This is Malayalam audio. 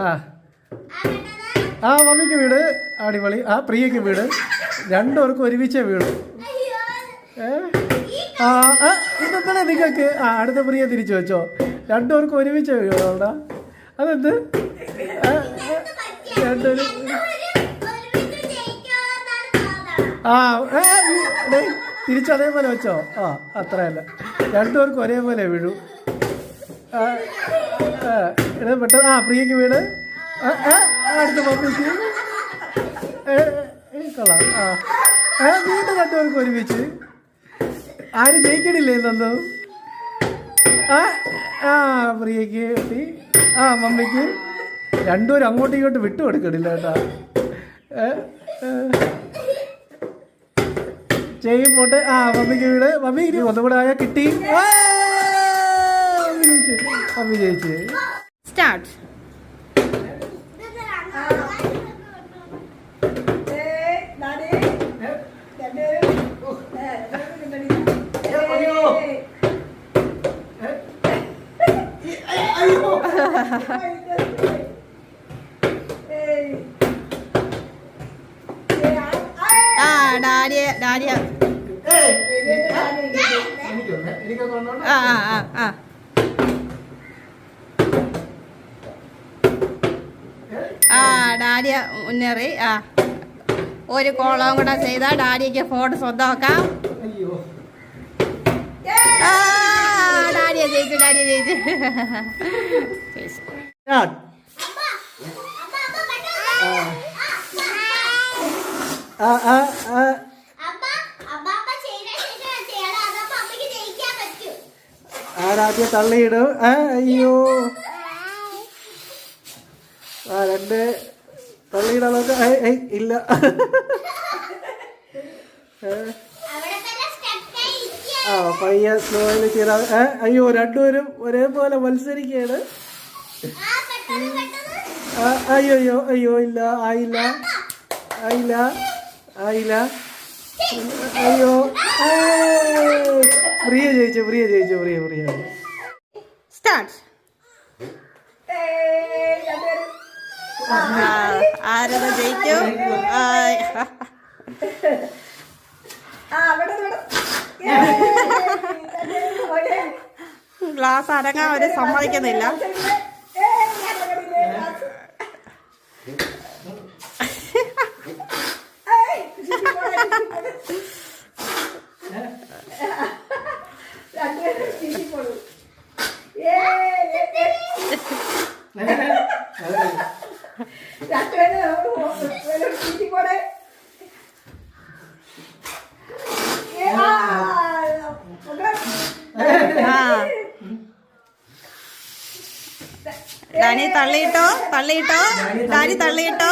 ആ ആ മമ്മിക്ക് വീട് അടിപൊളി. ആ പ്രിയക്ക് വീട്. രണ്ടുപേർക്കും ഒരുമിച്ച് വീട്. ഇതെന്താണ് നിങ്ങൾക്ക്? അടുത്ത പ്രിയ തിരിച്ചു വെച്ചോ. രണ്ടുപേർക്കും ഒരുമിച്ച് വീടോടാ. അതെന്ത്? രണ്ടുപേരും തിരിച്ചു അതേപോലെ വെച്ചോ. അത്രയല്ല, രണ്ടുപേർക്കും ഒരേപോലെ വീഴൂ. പെട്ടെന്ന് പ്രിയക്ക് വീട്. അടുത്ത മമ്മിക്ക് കൊള്ളാം. വീണ്ടും രണ്ടുപേർക്കും ഒരുമിച്ച്. ആരും ജയിക്കണില്ലേ എന്നു? പ്രിയക്ക് കിട്ടി. മമ്മിക്ക്. രണ്ടുപേരും അങ്ങോട്ടും ഇങ്ങോട്ടും വിട്ടു കൊടുക്കണില്ല കേട്ടാ. പോട്ടെ. മമ്മിക്ക് വീട്. മമ്മി ഒന്നും കൂടെ ആയാൽ കിട്ടി. മമ്മി ജയിച്ച്. സ്റ്റാർട്ട്. ഡാഡിയ ഡാഡിയ മുന്നേറി. ഒരു കോളവും കൂടെ ചെയ്താൽ ഡാഡിക്ക് ഫോൺ സ്വന്തമാക്കാം. ഡാഡിയ ജയിച്ചു. ആദ്യം തള്ളിയിടും. അയ്യോ, രണ്ട് തള്ളിയിടാനൊക്കെ ഇല്ല. പയ്യ സ്ലോയില് ചെയ്താൽ. അയ്യോ, രണ്ടുപേരും ഒരേപോലെ മത്സരിക്കുകയാണ്. അയ്യോ ഇല്ല, ആയില്ല. അയ്യോ, പ്രിയ ജയിച്ചു. പ്രിയ സ്റ്റാർട്ട്. ആരത് ജയിക്കും? ഗ്ലാസ് അടങ്ങാൻ അവര് സമ്മതിക്കുന്നില്ല. ഡാനി തള്ളിയിട്ടോ. ഡാനി തള്ളിയിട്ടോ.